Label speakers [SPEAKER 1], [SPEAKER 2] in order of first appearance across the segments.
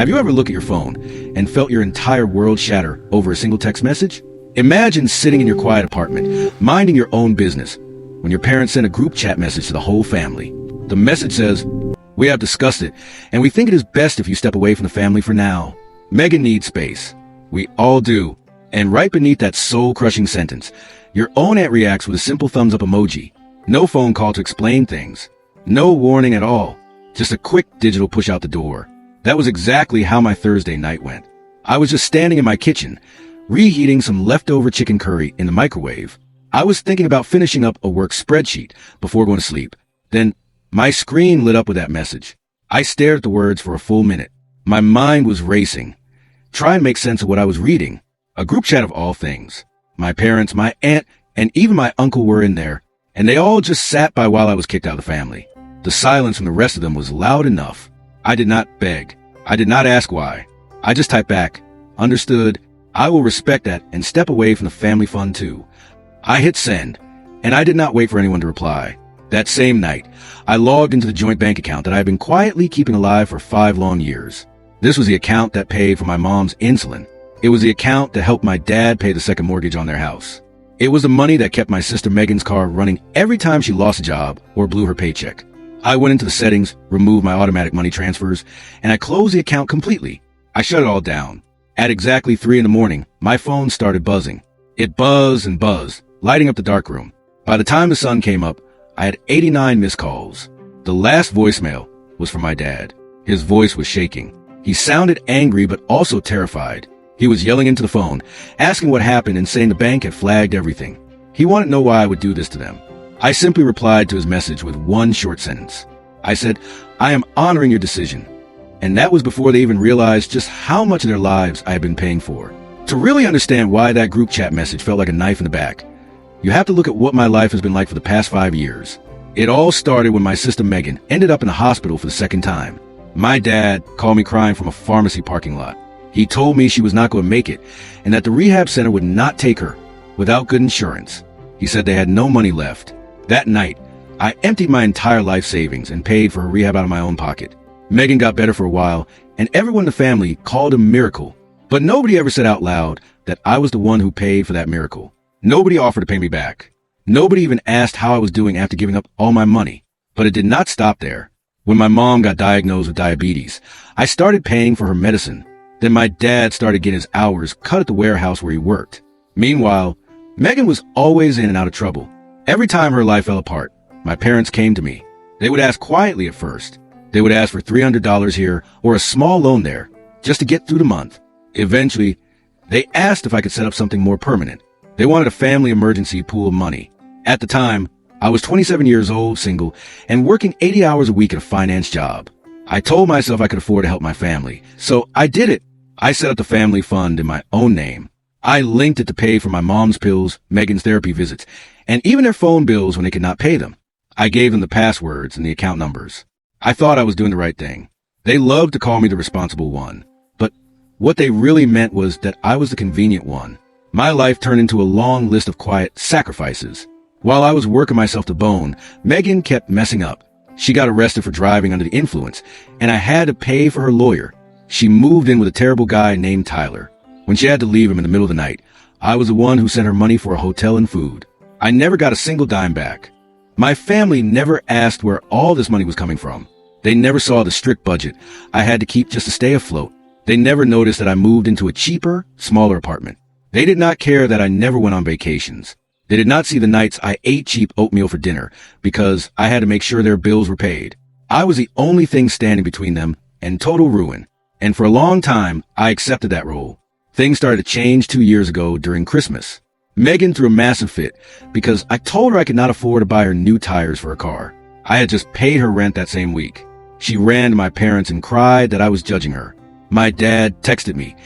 [SPEAKER 1] Have you ever looked at your phone and felt your entire world shatter over a single text message? Imagine sitting in your quiet apartment, minding your own business, when your parents send a group chat message to the whole family. The message says, "We have discussed it, and we think it is best if you step away from the family for now. Megan needs space." We all do. And right beneath that soul-crushing sentence, your own aunt reacts with a simple thumbs-up emoji. No phone call to explain things. No warning at all. Just a quick digital push out the door. That was exactly how my Thursday night went. I was just standing in my kitchen, reheating some leftover chicken curry in the microwave. I was thinking about finishing up a work spreadsheet before going to sleep. Then my screen lit up with that message. I stared at the words for a full minute. My mind was racing, trying to make sense of what I was reading. A group chat of all things. My parents, my aunt, and even my uncle were in there, and they all just sat by while I was kicked out of the family. The silence from the rest of them was loud enough. I did not beg. I did not ask why. I just typed back, "Understood. I will respect that and step away from the family fun too." I hit send, and I did not wait for anyone to reply. That same night, I logged into the joint bank account that I had been quietly keeping alive for 5 long years. This was the account that paid for my mom's insulin. It was the account that helped my dad pay the second mortgage on their house. It was the money that kept my sister Megan's car running every time she lost a job or blew her paycheck. I went into the settings, removed my automatic money transfers, and I closed the account completely. I shut it all down. At exactly 3 in the morning, my phone started buzzing. It buzzed and buzzed, lighting up the darkroom. By the time the sun came up, I had 89 missed calls. The last voicemail was from my dad. His voice was shaking. He sounded angry but also terrified. He was yelling into the phone, asking what happened and saying the bank had flagged everything. He wanted to know why I would do this to them. I simply replied to his message with one short sentence. I said, "I am honoring your decision." And that was before they even realized just how much of their lives I had been paying for. To really understand why that group chat message felt like a knife in the back, you have to look at what my life has been like for the past 5 years. It all started when my sister Megan ended up in the hospital for the second time. My dad called me crying from a pharmacy parking lot. He told me she was not going to make it and that the rehab center would not take her without good insurance. He said they had no money left. That night, I emptied my entire life savings and paid for her rehab out of my own pocket. Megan got better for a while, and everyone in the family called it a miracle. But nobody ever said out loud that I was the one who paid for that miracle. Nobody offered to pay me back. Nobody even asked how I was doing after giving up all my money. But it did not stop there. When my mom got diagnosed with diabetes, I started paying for her medicine. Then my dad started getting his hours cut at the warehouse where he worked. Meanwhile, Megan was always in and out of trouble. Every time her life fell apart, my parents came to me. They would ask quietly at first. They would ask for $300 here or a small loan there, just to get through the month. Eventually, they asked if I could set up something more permanent. They wanted a family emergency pool of money. At the time, I was 27 years old, single, and working 80 hours a week at a finance job. I told myself I could afford to help my family, so I did it. I set up the family fund in my own name. I linked it to pay for my mom's pills, Megan's therapy visits, and even their phone bills when they could not pay them. I gave them the passwords and the account numbers. I thought I was doing the right thing. They loved to call me the responsible one. But what they really meant was that I was the convenient one. My life turned into a long list of quiet sacrifices. While I was working myself to bone, Megan kept messing up. She got arrested for driving under the influence, and I had to pay for her lawyer. She moved in with a terrible guy named Tyler. When she had to leave him in the middle of the night, I was the one who sent her money for a hotel and food. I never got a single dime back. My family never asked where all this money was coming from. They never saw the strict budget I had to keep just to stay afloat. They never noticed that I moved into a cheaper, smaller apartment. They did not care that I never went on vacations. They did not see the nights I ate cheap oatmeal for dinner because I had to make sure their bills were paid. I was the only thing standing between them and total ruin. And for a long time, I accepted that role. Things started to change 2 years ago during Christmas. Megan threw a massive fit because I told her I could not afford to buy her new tires for a car. I had just paid her rent that same week. She ran to my parents and cried that I was judging her. My dad texted me,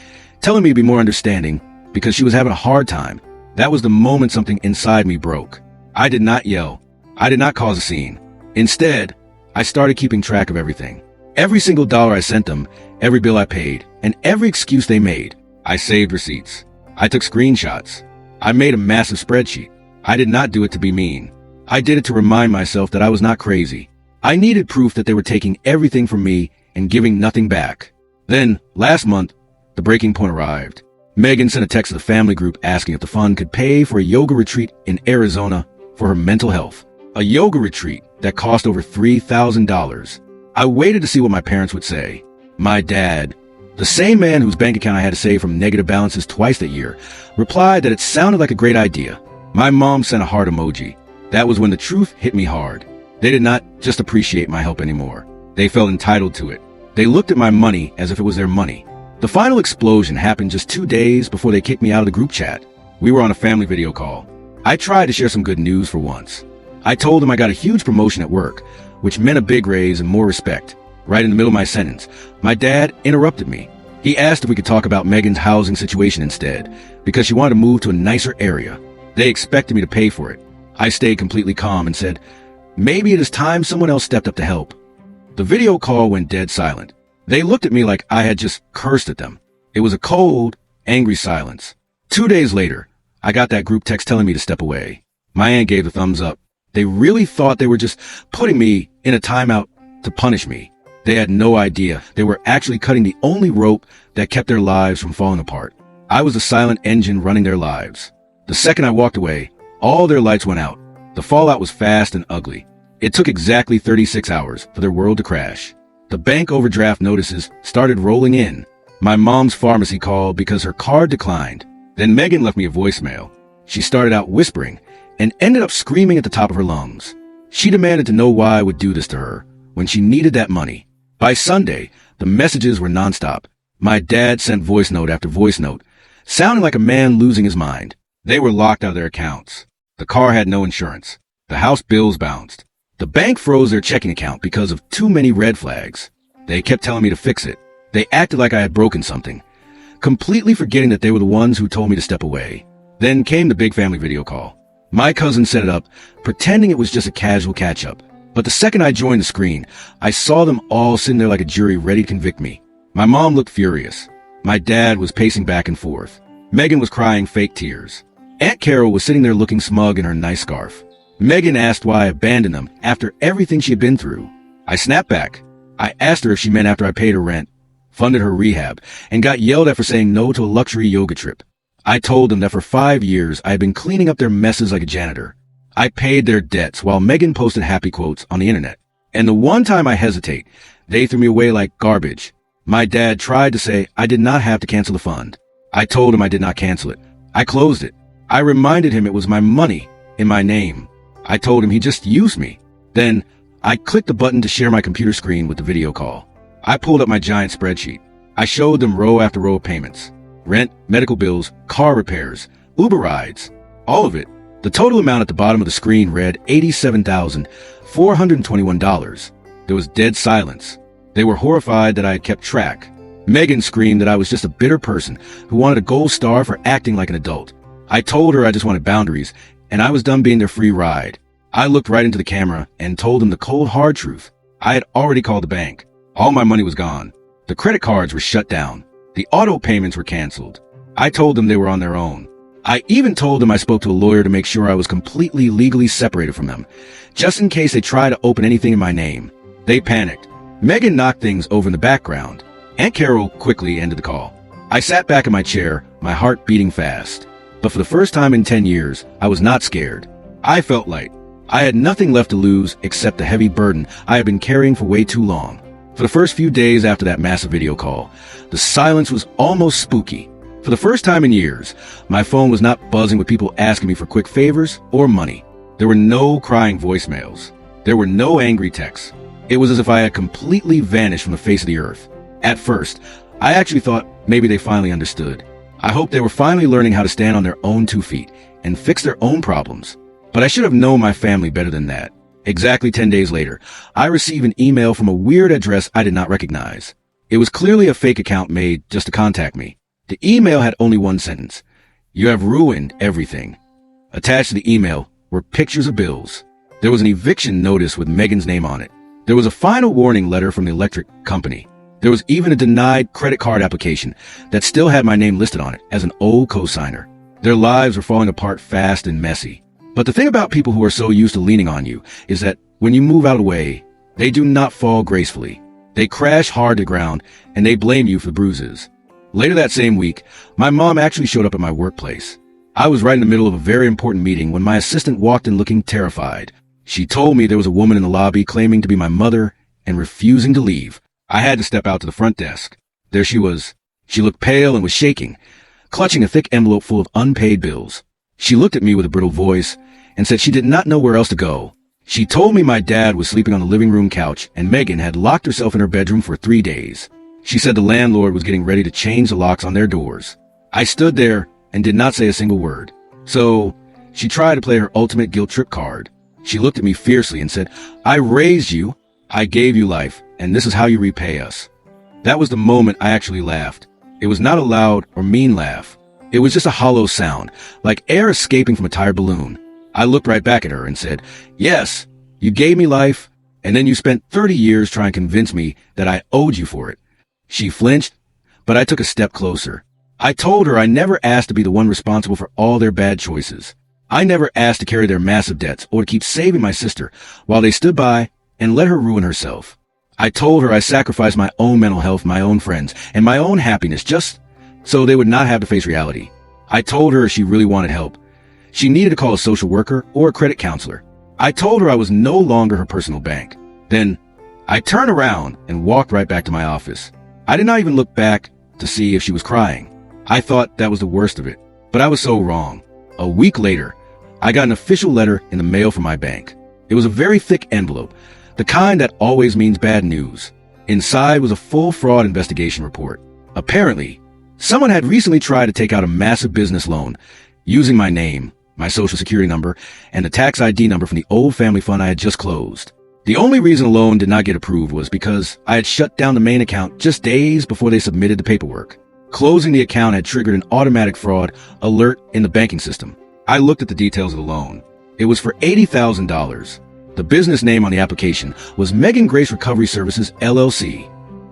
[SPEAKER 1] telling me to be more understanding because she was having a hard time. That was the moment something inside me broke. I did not yell. I did not cause a scene. Instead, I started keeping track of everything. Every single dollar I sent them, every bill I paid, and every excuse they made. I saved receipts. I took screenshots. I made a massive spreadsheet. I did not do it to be mean. I did it to remind myself that I was not crazy. I needed proof that they were taking everything from me and giving nothing back. Then, last month, the breaking point arrived. Megan sent a text to the family group asking if the fund could pay for a yoga retreat in Arizona for her mental health. A yoga retreat that cost over $3,000. I waited to see what my parents would say. My dad, the same man whose bank account I had to save from negative balances twice that year, replied that it sounded like a great idea. My mom sent a heart emoji. That was when the truth hit me hard. They did not just appreciate my help anymore. They felt entitled to it. They looked at my money as if it was their money. The final explosion happened just 2 days before they kicked me out of the group chat. We were on a family video call. I tried to share some good news for once. I told them I got a huge promotion at work, which meant a big raise and more respect. Right in the middle of my sentence, my dad interrupted me. He asked if we could talk about Megan's housing situation instead, because she wanted to move to a nicer area. They expected me to pay for it. I stayed completely calm and said, maybe it is time someone else stepped up to help. The video call went dead silent. They looked at me like I had just cursed at them. It was a cold, angry silence. 2 days later, I got that group text telling me to step away. My aunt gave the thumbs up. They really thought they were just putting me in a timeout to punish me. They had no idea they were actually cutting the only rope that kept their lives from falling apart. I was the silent engine running their lives. The second I walked away, all their lights went out. The fallout was fast and ugly. It took exactly 36 hours for their world to crash. The bank overdraft notices started rolling in. My mom's pharmacy called because her card declined. Then Megan left me a voicemail. She started out whispering and ended up screaming at the top of her lungs. She demanded to know why I would do this to her when she needed that money. By Sunday, the messages were nonstop. My dad sent voice note after voice note, sounding like a man losing his mind. They were locked out of their accounts. The car had no insurance. The house bills bounced. The bank froze their checking account because of too many red flags. They kept telling me to fix it. They acted like I had broken something, completely forgetting that they were the ones who told me to step away. Then came the big family video call. My cousin set it up, pretending it was just a casual catch-up. But the second I joined the screen, I saw them all sitting there like a jury ready to convict me. My mom looked furious. My dad was pacing back and forth. Megan was crying fake tears. Aunt Carol was sitting there looking smug in her nice scarf. Megan asked why I abandoned them after everything she had been through. I snapped back. I asked her if she meant after I paid her rent, funded her rehab, and got yelled at for saying no to a luxury yoga trip. I told them that for 5 years I had been cleaning up their messes like a janitor. I paid their debts while Megan posted happy quotes on the internet. And the one time I hesitate, they threw me away like garbage. My dad tried to say I did not have to cancel the fund. I told him I did not cancel it. I closed it. I reminded him it was my money in my name. I told him he just used me. Then I clicked the button to share my computer screen with the video call. I pulled up my giant spreadsheet. I showed them row after row of payments. Rent, medical bills, car repairs, Uber rides, all of it. The total amount at the bottom of the screen read $87,421. There was dead silence. They were horrified that I had kept track. Megan screamed that I was just a bitter person who wanted a gold star for acting like an adult. I told her I just wanted boundaries, and I was done being their free ride. I looked right into the camera and told them the cold, hard truth. I had already called the bank. All my money was gone. The credit cards were shut down. The auto payments were canceled. I told them they were on their own. I even told them I spoke to a lawyer to make sure I was completely legally separated from them, just in case they tried to open anything in my name. They panicked. Megan knocked things over in the background. Aunt Carol quickly ended the call. I sat back in my chair, my heart beating fast. But for the first time in 10 years, I was not scared. I felt light. I had nothing left to lose except the heavy burden I had been carrying for way too long. For the first few days after that massive video call, the silence was almost spooky. For the first time in years, my phone was not buzzing with people asking me for quick favors or money. There were no crying voicemails. There were no angry texts. It was as if I had completely vanished from the face of the earth. At first, I actually thought maybe they finally understood. I hoped they were finally learning how to stand on their own 2 feet and fix their own problems. But I should have known my family better than that. Exactly 10 days later, I received an email from a weird address I did not recognize. It was clearly a fake account made just to contact me. The email had only one sentence. "You have ruined everything." Attached to the email were pictures of bills. There was an eviction notice with Megan's name on it. There was a final warning letter from the electric company. There was even a denied credit card application that still had my name listed on it as an old cosigner. Their lives were falling apart fast and messy. But the thing about people who are so used to leaning on you is that when you move out of the way, they do not fall gracefully. They crash hard to the ground, and they blame you for the bruises. Later that same week, my mom actually showed up at my workplace. I was right in the middle of a very important meeting when my assistant walked in looking terrified. She told me there was a woman in the lobby claiming to be my mother and refusing to leave. I had to step out to the front desk. There she was. She looked pale and was shaking, clutching a thick envelope full of unpaid bills. She looked at me with a brittle voice and said she did not know where else to go. She told me my dad was sleeping on the living room couch and Megan had locked herself in her bedroom for 3 days. She said the landlord was getting ready to change the locks on their doors. I stood there and did not say a single word. So she tried to play her ultimate guilt trip card. She looked at me fiercely and said, "I raised you, I gave you life, and this is how you repay us." That was the moment I actually laughed. It was not a loud or mean laugh. It was just a hollow sound, like air escaping from a tired balloon. I looked right back at her and said, "Yes, you gave me life, and then you spent 30 years trying to convince me that I owed you for it." She flinched, but I took a step closer. I told her I never asked to be the one responsible for all their bad choices. I never asked to carry their massive debts or to keep saving my sister while they stood by and let her ruin herself. I told her I sacrificed my own mental health, my own friends, and my own happiness just so they would not have to face reality. I told her if she really wanted help, she needed to call a social worker or a credit counselor. I told her I was no longer her personal bank. Then I turned around and walked right back to my office. I did not even look back to see if she was crying. I thought that was the worst of it, but I was so wrong. A week later, I got an official letter in the mail from my bank. It was a very thick envelope, the kind that always means bad news. Inside was a full fraud investigation report. Apparently, someone had recently tried to take out a massive business loan using my name, my social security number, and the tax ID number from the old family fund I had just closed. The only reason the loan did not get approved was because I had shut down the main account just days before they submitted the paperwork. Closing the account had triggered an automatic fraud alert in the banking system. I looked at the details of the loan. It was for $80,000. The business name on the application was Megan Grace Recovery Services, LLC.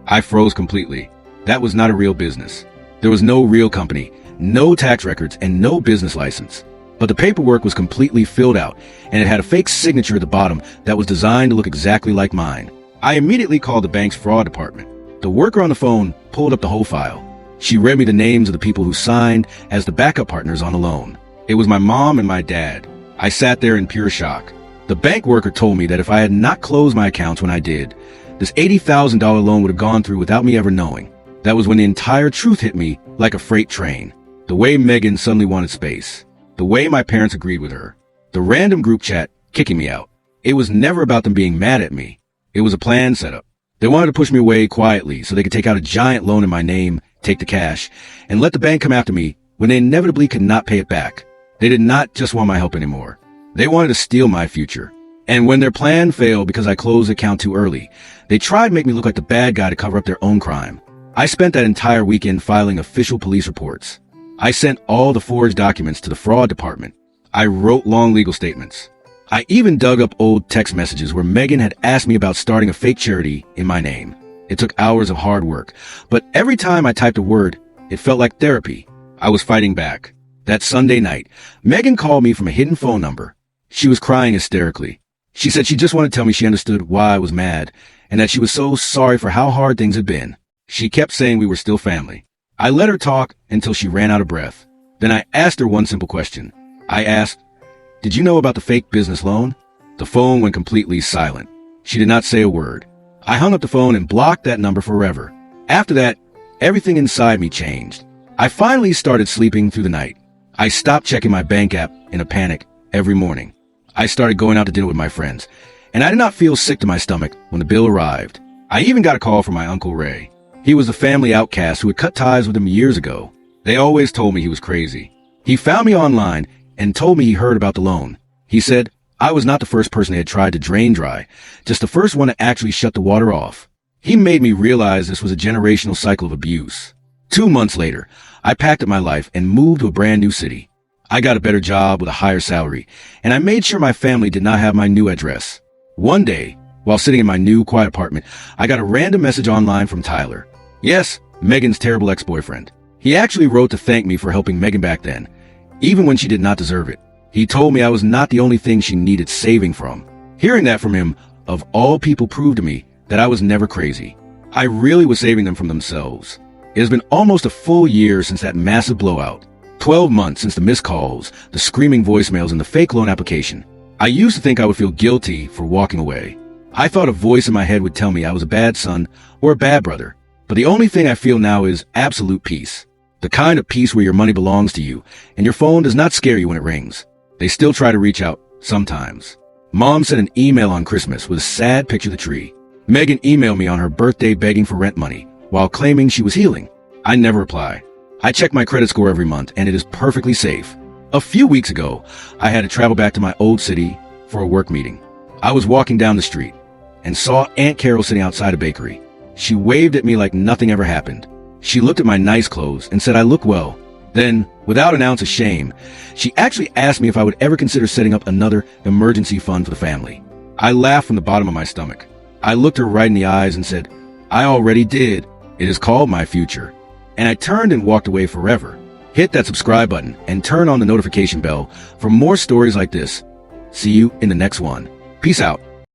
[SPEAKER 1] I froze completely. That was not a real business. There was no real company, no tax records, and no business license. But the paperwork was completely filled out, and it had a fake signature at the bottom that was designed to look exactly like mine. I immediately called the bank's fraud department. The worker on the phone pulled up the whole file. She read me the names of the people who signed as the backup partners on the loan. It was my mom and my dad. I sat there in pure shock. The bank worker told me that if I had not closed my accounts when I did, this $80,000 loan would have gone through without me ever knowing. That was when the entire truth hit me like a freight train. The way Megan suddenly wanted space. The way my parents agreed with her. The random group chat kicking me out. It was never about them being mad at me. It was a plan set up. They wanted to push me away quietly so they could take out a giant loan in my name, take the cash, and let the bank come after me when they inevitably could not pay it back. They did not just want my help anymore. They wanted to steal my future. And when their plan failed because I closed the account too early, they tried to make me look like the bad guy to cover up their own crime. I spent that entire weekend filing official police reports. I sent all the forged documents to the fraud department. I wrote long legal statements. I even dug up old text messages where Megan had asked me about starting a fake charity in my name. It took hours of hard work, but every time I typed a word, it felt like therapy. I was fighting back. That Sunday night, Megan called me from a hidden phone number. She was crying hysterically. She said she just wanted to tell me she understood why I was mad and that she was so sorry for how hard things had been. She kept saying we were still family. I let her talk until she ran out of breath. Then I asked her one simple question. I asked, "Did you know about the fake business loan?" The phone went completely silent. She did not say a word. I hung up the phone and blocked that number forever. After that, everything inside me changed. I finally started sleeping through the night. I stopped checking my bank app in a panic every morning. I started going out to dinner with my friends, and I did not feel sick to my stomach when the bill arrived. I even got a call from my Uncle Ray. He was a family outcast who had cut ties with him years ago. They always told me he was crazy. He found me online and told me he heard about the loan. He said I was not the first person they had tried to drain dry, just the first one to actually shut the water off. He made me realize this was a generational cycle of abuse. 2 months later, I packed up my life and moved to a brand new city. I got a better job with a higher salary, and I made sure my family did not have my new address. One day, while sitting in my new quiet apartment, I got a random message online from Tyler. Yes, Megan's terrible ex-boyfriend. He actually wrote to thank me for helping Megan back then, even when she did not deserve it. He told me I was not the only thing she needed saving from. Hearing that from him, of all people, proved to me that I was never crazy. I really was saving them from themselves. It has been almost a full year since that massive blowout. 12 months since the missed calls, the screaming voicemails, and the fake loan application. I used to think I would feel guilty for walking away. I thought a voice in my head would tell me I was a bad son or a bad brother. But the only thing I feel now is absolute peace. The kind of peace where your money belongs to you, and your phone does not scare you when it rings. They still try to reach out, sometimes. Mom sent an email on Christmas with a sad picture of the tree. Megan emailed me on her birthday begging for rent money, while claiming she was healing. I never reply. I check my credit score every month, and it is perfectly safe. A few weeks ago, I had to travel back to my old city for a work meeting. I was walking down the street and saw Aunt Carol sitting outside a bakery. She waved at me like nothing ever happened. She looked at my nice clothes and said I look well. Then, without an ounce of shame, she actually asked me if I would ever consider setting up another emergency fund for the family. I laughed from the bottom of my stomach. I looked her right in the eyes and said, I already did. It is called my future. And I turned and walked away forever. Hit that subscribe button and turn on the notification bell for more stories like this. See you in the next one. Peace out.